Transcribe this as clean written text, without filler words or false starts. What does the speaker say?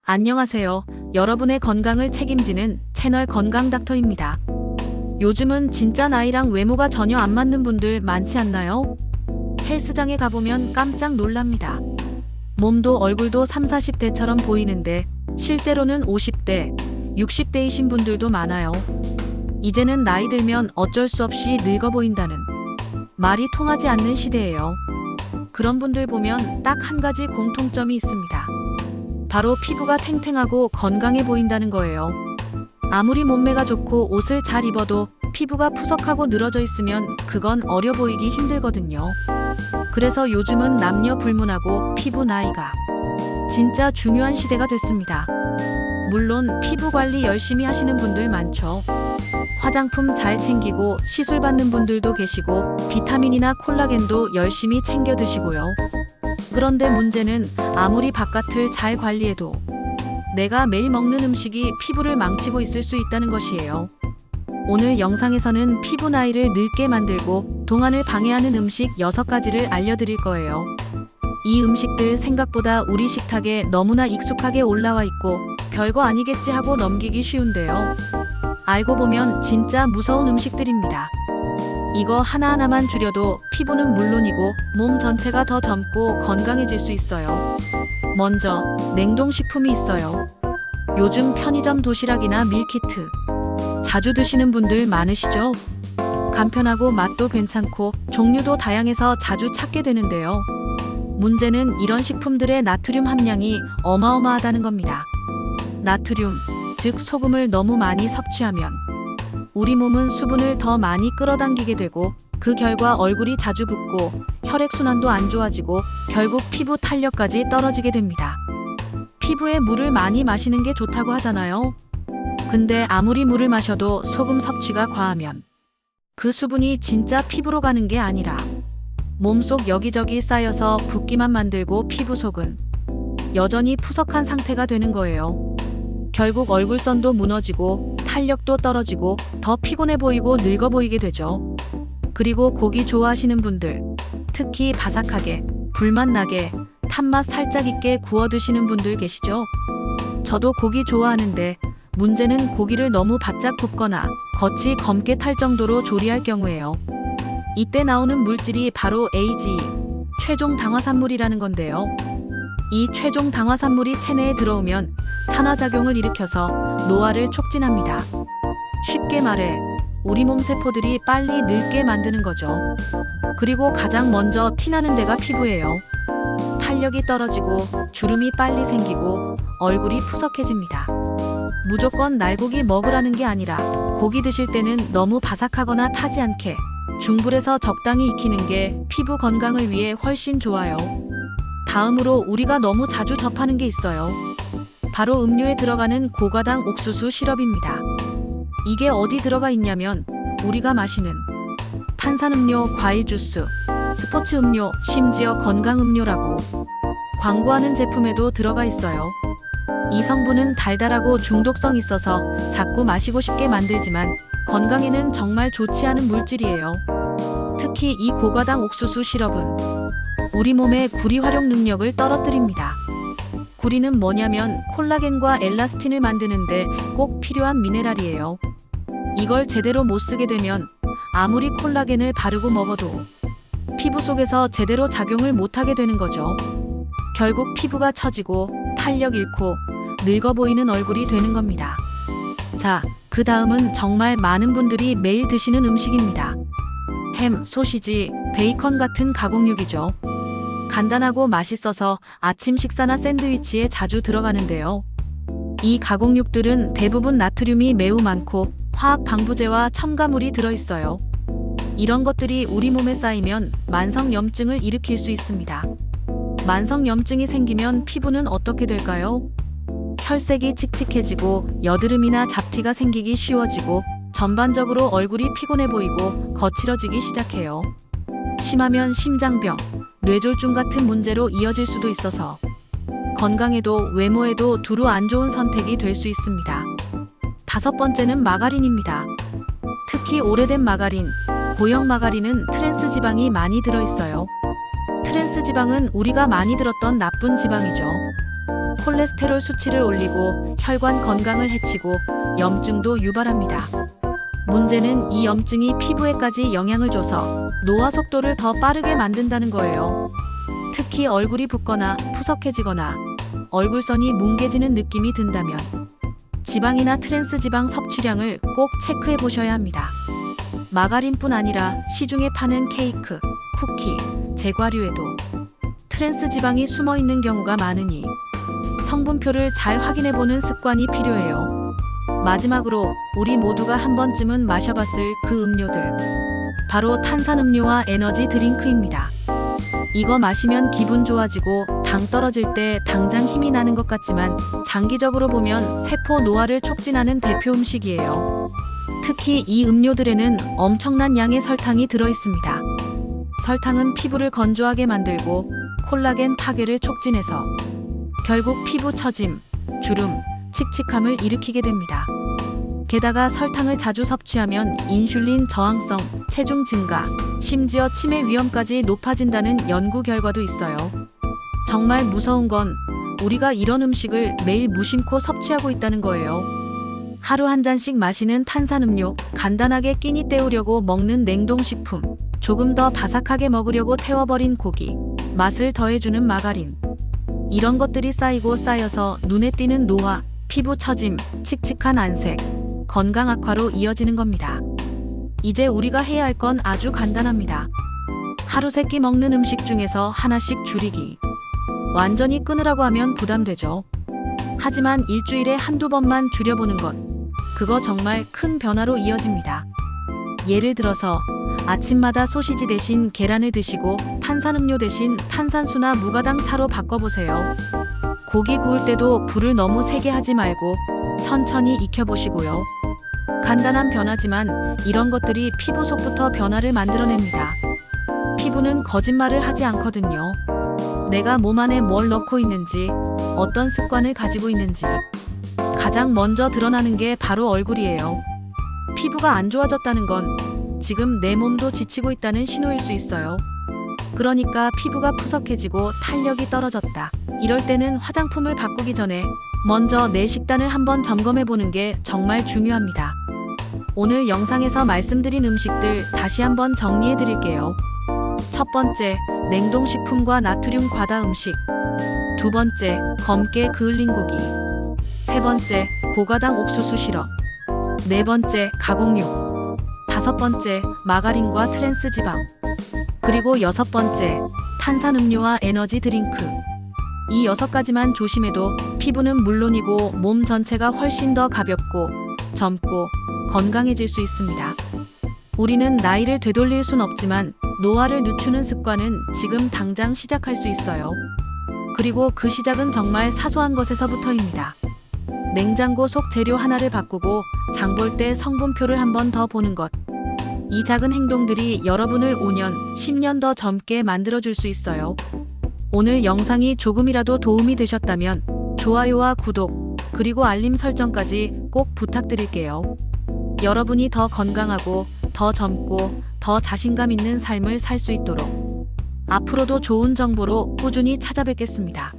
안녕하세요. 여러분의 건강을 책임지는 채널 건강닥터입니다. 요즘은 진짜 나이랑 외모가 전혀 안 맞는 분들 많지 않나요? 헬스장에 가보면 깜짝 놀랍니다. 몸도 얼굴도 30, 40대처럼 보이는데 실제로는 50대, 60대이신 분들도 많아요. 이제는 나이 들면 어쩔 수 없이 늙어 보인다는 말이 통하지 않는 시대예요. 그런 분들 보면 딱 한 가지 공통점이 있습니다. 바로 피부가 탱탱하고 건강해 보인다는 거예요. 아무리 몸매가 좋고 옷을 잘 입어도 피부가 푸석하고 늘어져 있으면 그건 어려 보이기 힘들거든요. 그래서 요즘은 남녀 불문하고 피부 나이가 진짜 중요한 시대가 됐습니다. 물론 피부 관리 열심히 하시는 분들 많죠. 화장품 잘 챙기고 시술 받는 분들도 계시고 비타민이나 콜라겐도 열심히 챙겨 드시고요. 그런데 문제는 아무리 바깥을 잘 관리해도 내가 매일 먹는 음식이 피부를 망치고 있을 수 있다는 것이에요. 오늘 영상에서는 피부 나이를 늙게 만들고 동안을 방해하는 음식 6가지를 알려드릴 거예요. 이 음식들 생각보다 우리 식탁에 너무나 익숙하게 올라와 있고 별거 아니겠지 하고 넘기기 쉬운데요. 알고 보면 진짜 무서운 음식들입니다. 이거 하나하나만 줄여도 피부는 물론이고 몸 전체가 더 젊고 건강해질 수 있어요. 먼저 냉동식품이 있어요. 요즘 편의점 도시락이나 밀키트 자주 드시는 분들 많으시죠? 간편하고 맛도 괜찮고 종류도 다양해서 자주 찾게 되는데요. 문제는 이런 식품들의 나트륨 함량이 어마어마하다는 겁니다. 나트륨, 즉 소금을 너무 많이 섭취하면 우리 몸은 수분을 더 많이 끌어당기게 되고 그 결과 얼굴이 자주 붓고 혈액순환도 안 좋아지고 결국 피부 탄력까지 떨어지게 됩니다. 피부에 물을 많이 마시는 게 좋다고 하잖아요. 근데 아무리 물을 마셔도 소금 섭취가 과하면 그 수분이 진짜 피부로 가는 게 아니라 몸속 여기저기 쌓여서 붓기만 만들고 피부 속은 여전히 푸석한 상태가 되는 거예요. 결국 얼굴선도 무너지고 탄력도 떨어지고 더 피곤해 보이고 늙어 보이게 되죠. 그리고 고기 좋아하시는 분들, 특히 바삭하게, 불맛 나게, 탄맛 살짝 있게 구워 드시는 분들 계시죠? 저도 고기 좋아하는데 문제는 고기를 너무 바짝 굽거나 겉이 검게 탈 정도로 조리할 경우예요. 이때 나오는 물질이 바로 AGE, 최종 당화산물이라는 건데요. 이 최종 당화산물이 체내에 들어오면 산화작용을 일으켜서 노화를 촉진합니다. 쉽게 말해 우리 몸 세포들이 빨리 늙게 만드는 거죠. 그리고 가장 먼저 티나는 데가 피부예요. 탄력이 떨어지고 주름이 빨리 생기고 얼굴이 푸석해집니다. 무조건 날고기 먹으라는 게 아니라 고기 드실 때는 너무 바삭하거나 타지 않게 중불에서 적당히 익히는 게 피부 건강을 위해 훨씬 좋아요. 다음으로 우리가 너무 자주 접하는 게 있어요. 바로 음료에 들어가는 고과당 옥수수 시럽입니다. 이게 어디 들어가 있냐면 우리가 마시는 탄산음료, 과일주스, 스포츠 음료, 심지어 건강음료라고 광고하는 제품에도 들어가 있어요. 이 성분은 달달하고 중독성 있어서 자꾸 마시고 싶게 만들지만 건강에는 정말 좋지 않은 물질이에요. 특히 이 고과당 옥수수 시럽은 우리 몸의 구리 활용 능력을 떨어뜨립니다. 구리는 뭐냐면 콜라겐과 엘라스틴을 만드는데 꼭 필요한 미네랄이에요. 이걸 제대로 못 쓰게 되면 아무리 콜라겐을 바르고 먹어도 피부 속에서 제대로 작용을 못하게 되는 거죠. 결국 피부가 처지고 탄력 잃고 늙어 보이는 얼굴이 되는 겁니다. 자, 그 다음은 정말 많은 분들이 매일 드시는 음식입니다. 햄, 소시지, 베이컨 같은 가공육이죠. 간단하고 맛있어서 아침 식사나 샌드위치에 자주 들어가는데요. 이 가공육들은 대부분 나트륨이 매우 많고 화학 방부제와 첨가물이 들어있어요. 이런 것들이 우리 몸에 쌓이면 만성염증을 일으킬 수 있습니다. 만성염증이 생기면 피부는 어떻게 될까요? 혈색이 칙칙해지고 여드름이나 잡티가 생기기 쉬워지고 전반적으로 얼굴이 피곤해 보이고 거칠어지기 시작해요. 심하면 심장병, 뇌졸중 같은 문제로 이어질 수도 있어서 건강에도 외모에도 두루 안 좋은 선택이 될 수 있습니다. 5번째는 마가린입니다. 특히 오래된 마가린, 고형 마가린은 트랜스 지방이 많이 들어있어요. 트랜스 지방은 우리가 많이 들었던 나쁜 지방이죠. 콜레스테롤 수치를 올리고 혈관 건강을 해치고 염증도 유발합니다. 문제는 이 염증이 피부에까지 영향을 줘서 노화 속도를 더 빠르게 만든다는 거예요. 특히 얼굴이 붓거나 푸석해지거나 얼굴선이 뭉개지는 느낌이 든다면 지방이나 트랜스 지방 섭취량을 꼭 체크해 보셔야 합니다. 마가린뿐 아니라 시중에 파는 케이크, 쿠키, 제과류에도 트랜스 지방이 숨어 있는 경우가 많으니 성분표를 잘 확인해 보는 습관이 필요해요. 마지막으로 우리 모두가 한 번쯤은 마셔봤을 그 음료들. 바로 탄산음료와 에너지 드링크입니다. 이거 마시면 기분 좋아지고 당 떨어질 때 당장 힘이 나는 것 같지만 장기적으로 보면 세포 노화를 촉진하는 대표 음식이에요. 특히 이 음료들에는 엄청난 양의 설탕이 들어있습니다. 설탕은 피부를 건조하게 만들고 콜라겐 파괴를 촉진해서 결국 피부 처짐, 주름, 칙칙함을 일으키게 됩니다. 게다가 설탕을 자주 섭취하면 인슐린 저항성, 체중 증가, 심지어 치매 위험까지 높아진다는 연구 결과도 있어요. 정말 무서운 건 우리가 이런 음식을 매일 무심코 섭취하고 있다는 거예요. 하루 한 잔씩 마시는 탄산음료, 간단하게 끼니 때우려고 먹는 냉동식품, 조금 더 바삭하게 먹으려고 태워버린 고기, 맛을 더해주는 마가린. 이런 것들이 쌓이고 쌓여서 눈에 띄는 노화, 피부 처짐, 칙칙한 안색, 건강 악화로 이어지는 겁니다. 이제 우리가 해야 할 건 아주 간단합니다. 하루 3끼 먹는 음식 중에서 하나씩 줄이기. 완전히 끊으라고 하면 부담되죠. 하지만 일주일에 한두 번만 줄여보는 것. 그거 정말 큰 변화로 이어집니다. 예를 들어서 아침마다 소시지 대신 계란을 드시고 탄산음료 대신 탄산수나 무가당 차로 바꿔보세요. 고기 구울 때도 불을 너무 세게 하지 말고 천천히 익혀보시고요. 간단한 변화지만 이런 것들이 피부 속부터 변화를 만들어냅니다. 피부는 거짓말을 하지 않거든요. 내가 몸 안에 뭘 넣고 있는지, 어떤 습관을 가지고 있는지 가장 먼저 드러나는 게 바로 얼굴이에요. 피부가 안 좋아졌다는 건 지금 내 몸도 지치고 있다는 신호일 수 있어요. 그러니까 피부가 푸석해지고 탄력이 떨어졌다. 이럴 때는 화장품을 바꾸기 전에 먼저 내 식단을 한번 점검해 보는 게 정말 중요합니다. 오늘 영상에서 말씀드린 음식들 다시 한번 정리해 드릴게요. 첫 번째, 냉동식품과 나트륨 과다 음식. 두 번째, 검게 그을린 고기. 세 번째, 고가당 옥수수 시럽. 네 번째, 가공육. 다섯 번째, 마가린과 트랜스 지방. 그리고 여섯 번째, 탄산음료와 에너지 드링크. 이 6가지만 조심해도 피부는 물론이고 몸 전체가 훨씬 더 가볍고 젊고 건강해질 수 있습니다. 우리는 나이를 되돌릴 순 없지만 노화를 늦추는 습관은 지금 당장 시작할 수 있어요. 그리고 그 시작은 정말 사소한 것에서부터입니다. 냉장고 속 재료 하나를 바꾸고 장 볼 때 성분표를 한 번 더 보는 것. 이 작은 행동들이 여러분을 5년, 10년 더 젊게 만들어줄 수 있어요. 오늘 영상이 조금이라도 도움이 되셨다면 좋아요와 구독, 그리고 알림 설정까지 꼭 부탁드릴게요. 여러분이 더 건강하고 더 젊고 더 자신감 있는 삶을 살 수 있도록 앞으로도 좋은 정보로 꾸준히 찾아뵙겠습니다.